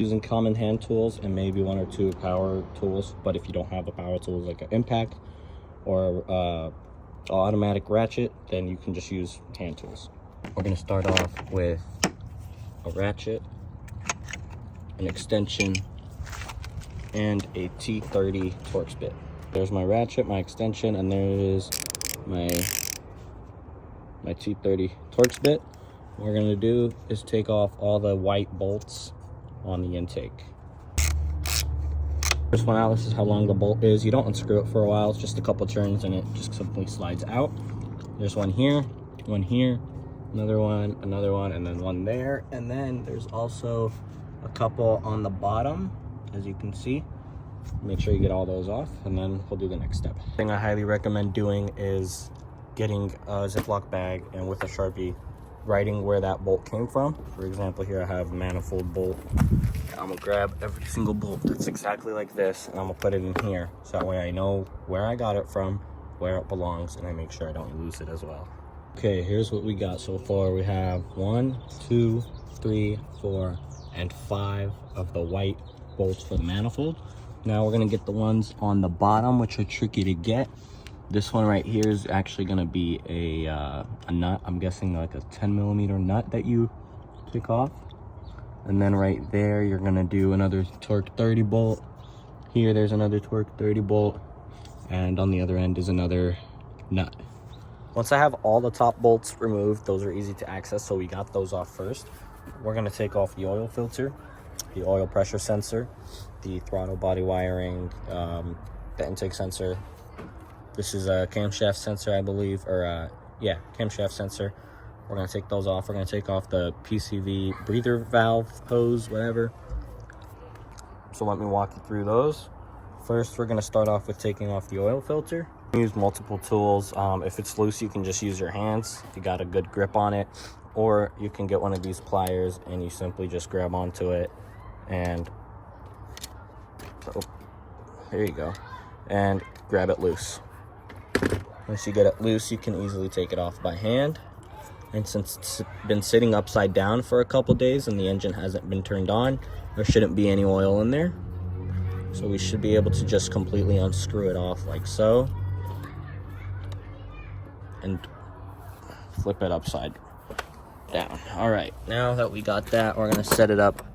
Using common hand tools and maybe one or two power tools, but if you don't have the power tools like an impact or automatic ratchet, then you can just use hand tools. We're going to start off with a ratchet, an extension, and a T30 Torx bit. There's my ratchet, my extension, and there is my T30 Torx bit. What we're going to do is take off all the white bolts on the intake. First one out, this is how long the bolt is. You don't unscrew it for a while, it's just a couple turns and it just simply slides out. There's one here, another one, and then one there. And then there's also a couple on the bottom, as you can see. Make sure you get all those off, and then we'll do the next step. The thing I highly recommend doing is getting a Ziploc bag and with a Sharpie, writing where that bolt came from. For example, here I have Manifold bolt. I'm gonna grab every single bolt that's exactly like this, and I'm gonna put it in here, so that way I know where I got it from, where it belongs, and I make sure I don't lose it as well. Okay, here's what we got so far. We have 1, 2, 3, 4, and 5 of the white bolts for the manifold. Now we're gonna get the ones on the bottom, which are tricky to get. This one right here is actually going to be a nut. I'm guessing like a 10mm nut that you take off. And then right there, you're going to do another Torque 30 bolt. Here, there's another Torque 30 bolt. And on the other end is another nut. Once I have all the top bolts removed, those are easy to access, so we got those off first. We're going to take off the oil filter, the oil pressure sensor, the throttle body wiring, the intake sensor. This is a camshaft sensor, I believe, or yeah, camshaft sensor. We're gonna take those off. We're gonna take off the PCV breather valve hose, whatever. So let me walk you through those. First, we're gonna start off with taking off the oil filter. Use multiple tools. If it's loose, you can just use your hands if you got a good grip on it, or you can get one of these pliers and you simply just grab onto it and there you go, and grab it loose. Once you get it loose, you can easily take it off by hand. And since it's been sitting upside down for a couple days and the engine hasn't been turned on, there shouldn't be any oil in there. So we should be able to just completely unscrew it off like so. And flip it upside down. All right, now that we got that, we're gonna set it up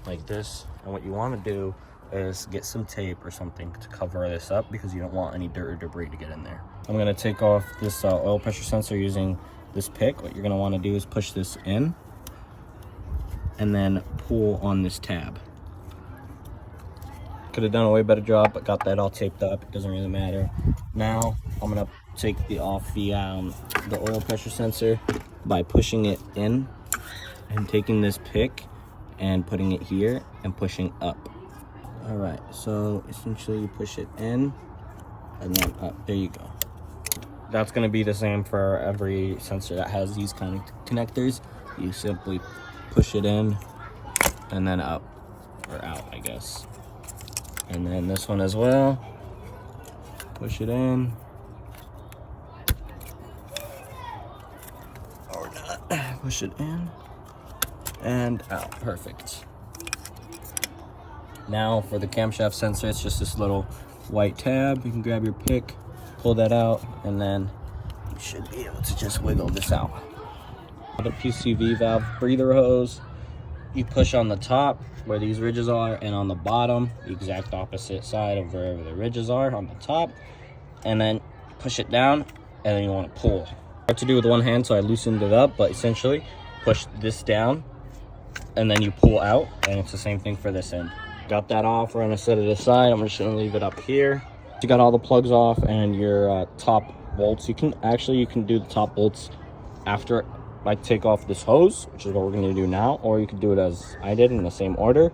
like this. And what you wanna do is get some tape or something to cover this up because you don't want any dirt or debris to get in there. I'm gonna take off this oil pressure sensor using this pick. What you're gonna wanna do is push this in and then pull on this tab. Could have done a way better job, but got that all taped up. It doesn't really matter. Now I'm gonna take off the oil pressure sensor by pushing it in and taking this pick and putting it here and pushing up. All right, so essentially you push it in and then up. There you go. That's going to be the same for every sensor that has these kind of connectors. You simply push it in and then up, or out, I guess. And then this one as well. Push it in. Or not. Push it in and out. Perfect. Now for the camshaft sensor, it's just this little white tab. You can grab your pick, pull that out, and then you should be able to just wiggle this out. The PCV valve breather hose, you push on the top where these ridges are, and on the bottom, the exact opposite side of wherever the ridges are on the top, and then push it down, and then you want to pull. Hard to do with one hand, so I loosened it up, but essentially push this down, and then you pull out, and it's the same thing for this end. Got that off. We're gonna set it aside. I'm just gonna leave it up here. You got all the plugs off and your top bolts. You can do the top bolts after I take off this hose, which is what we're gonna do now, or you could do it as I did in the same order.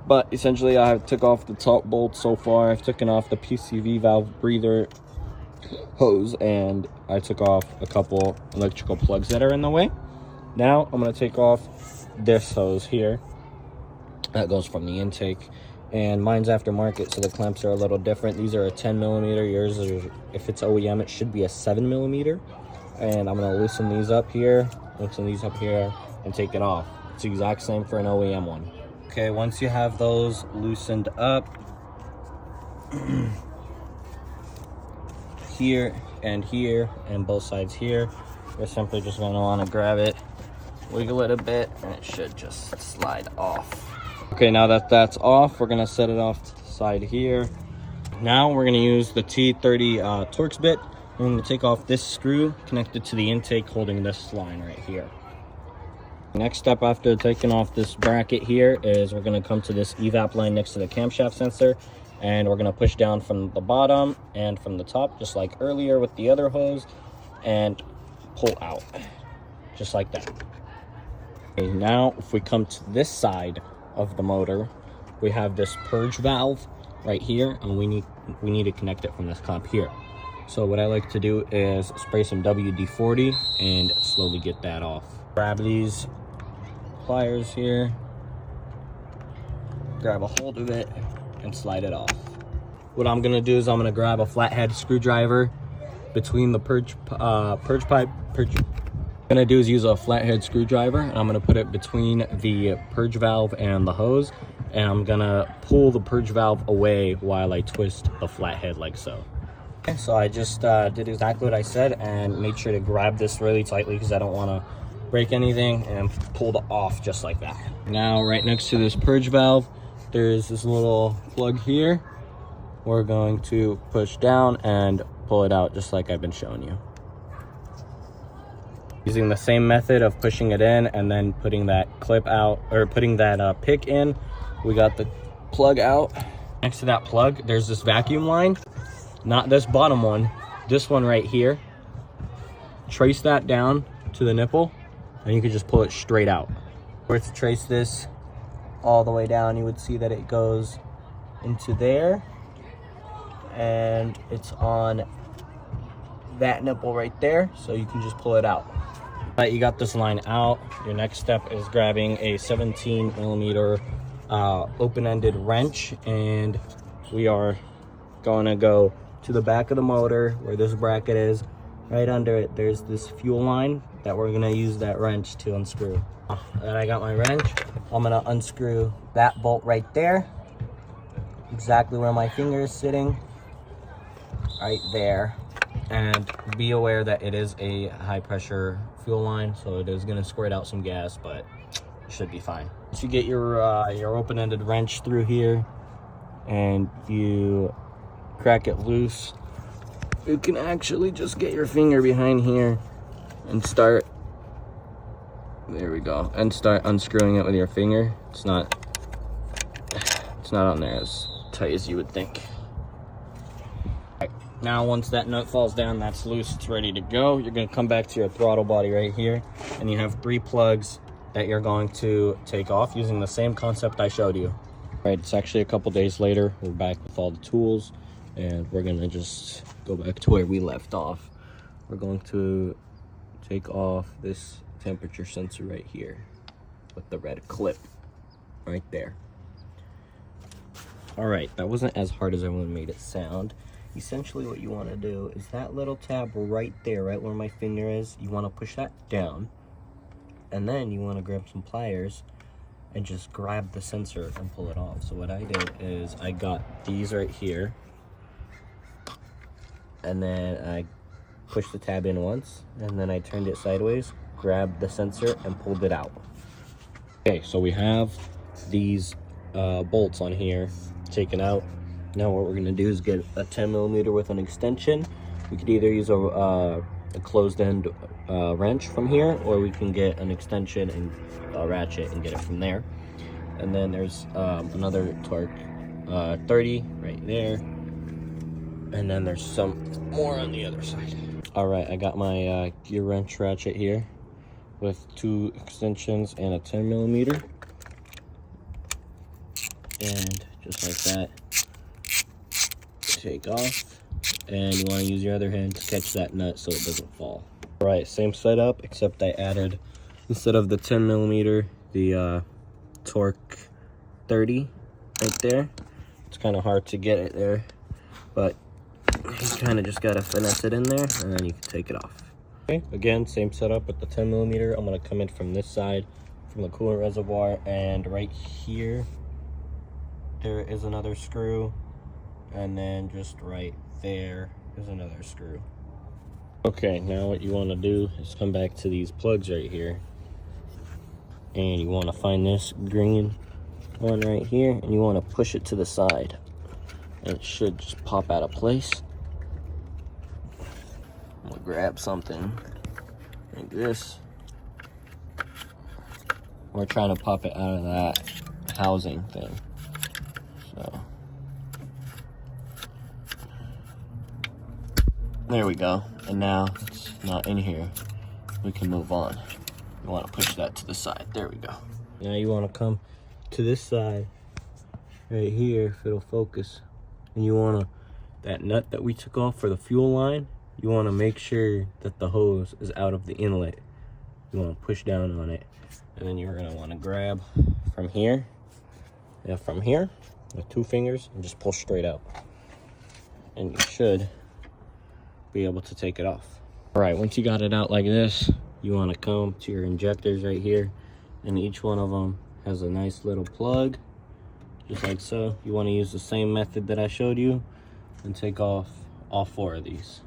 But essentially, I took off the top bolts so far. I've taken off the PCV valve breather hose, and I took off a couple electrical plugs that are in the way. Now I'm gonna take off this hose here. That goes from the intake, and mine's aftermarket, so the clamps are a little different. These are a 10mm. Yours is, if it's OEM, it should be a 7mm. And I'm gonna loosen these up here, and take it off. It's the exact same for an OEM one. Okay, once you have those loosened up, here and both sides here, you're simply just going to want to grab it, wiggle it a bit, and it should just slide off. Okay, now that that's off, we're going to set it off to the side here. Now we're going to use the T30 Torx bit. I'm going to take off this screw connected to the intake holding this line right here. Next step after taking off this bracket here is we're going to come to this evap line next to the camshaft sensor, and we're going to push down from the bottom and from the top, just like earlier with the other hose, and pull out, just like that. Okay, now if we come to this side of the motor, we have this purge valve right here, and we need to connect it from this clamp here. So what I like to do is spray some WD-40 and slowly get that off. Grab these pliers here, grab a hold of it, and slide it off. What I'm gonna do is I'm gonna grab a flathead screwdriver between the purge pipe. What I'm gonna do is use a flathead screwdriver, and I'm gonna put it between the purge valve and the hose, and I'm gonna pull the purge valve away while I twist the flathead like so. Okay, so I just did exactly what I said and made sure to grab this really tightly because I don't want to break anything, and pulled off just like that. Now right next to this purge valve, there's this little plug here. We're going to push down and pull it out just like I've been showing you. Using the same method of pushing it in and then putting that clip out, or putting that pick in, we got the plug out. Next to that plug, there's this vacuum line. Not this bottom one, this one right here. Trace that down to the nipple, and you can just pull it straight out. If we were to trace this all the way down, you would see that it goes into there, and it's on that nipple right there, so you can just pull it out. Right, you got this line out. Your next step is grabbing a 17mm open-ended wrench, and we are going to go to the back of the motor where this bracket is. Right under it, there's this fuel line that we're gonna use that wrench to unscrew. And I got my wrench. I'm gonna unscrew that bolt right there, exactly where my finger is sitting, right there. And be aware that it is a high pressure fuel line, so it is gonna squirt out some gas, but it should be fine. Once you get your open-ended wrench through here and you crack it loose, you can actually just get your finger behind here and start, there we go, and start unscrewing it with your finger. It's not on there as tight as you would think. Right, now once that nut falls down, that's loose, it's ready to go. You're going to come back to your throttle body right here, and you have 3 plugs that you're going to take off using the same concept I showed you. Right, it's actually a couple days later. We're back with all the tools, and we're gonna just go back to where we left off. We're going to take off this temperature sensor right here with the red clip right there. All right, that wasn't as hard as everyone made it sound. Essentially what you want to do is that little tab right there, right where my finger is, you want to push that down, and then you want to grab some pliers and just grab the sensor and pull it off. So what I did is I got these right here, and then I pushed the tab in once, and then I turned it sideways, grabbed the sensor, and pulled it out. Okay, so we have these bolts on here taken out. Now what we're gonna do is get a 10mm with an extension. We could either use a closed end wrench from here, or we can get an extension and a ratchet and get it from there. And then there's another torque 30 right there, and then there's some more on the other side. All right, I got my gear wrench ratchet here with 2 extensions and a 10mm, and just like that, take off, and you want to use your other hand to catch that nut so it doesn't fall. All right, same setup, except I added, instead of the 10mm, the torque 30 right there. It's kind of hard to get it there, but you kind of just got to finesse it in there, and then you can take it off. Okay, again, same setup with the 10mm. I'm going to come in from this side from the coolant reservoir, and right here there is another screw, and then just right there is another screw. Okay, now what you want to do is come back to these plugs right here, and you want to find this green one right here, and you want to push it to the side, and it should just pop out of place. I'm gonna grab something like this. We're trying to pop it out of that housing thing. So there we go. And now it's not in here. We can move on. You want to push that to the side. There we go. Now you want to come to this side right here, if it'll focus. And you want to, that nut that we took off for the fuel line, you want to make sure that the hose is out of the inlet. You want to push down on it. And then you're going to want to grab from here. Yeah, from here with 2 fingers and just pull straight out. And you should be able to take it off. All right, once you got it out like this, you want to come to your injectors right here, and each one of them has a nice little plug, just like so. You want to use the same method that I showed you and take off all 4 of these.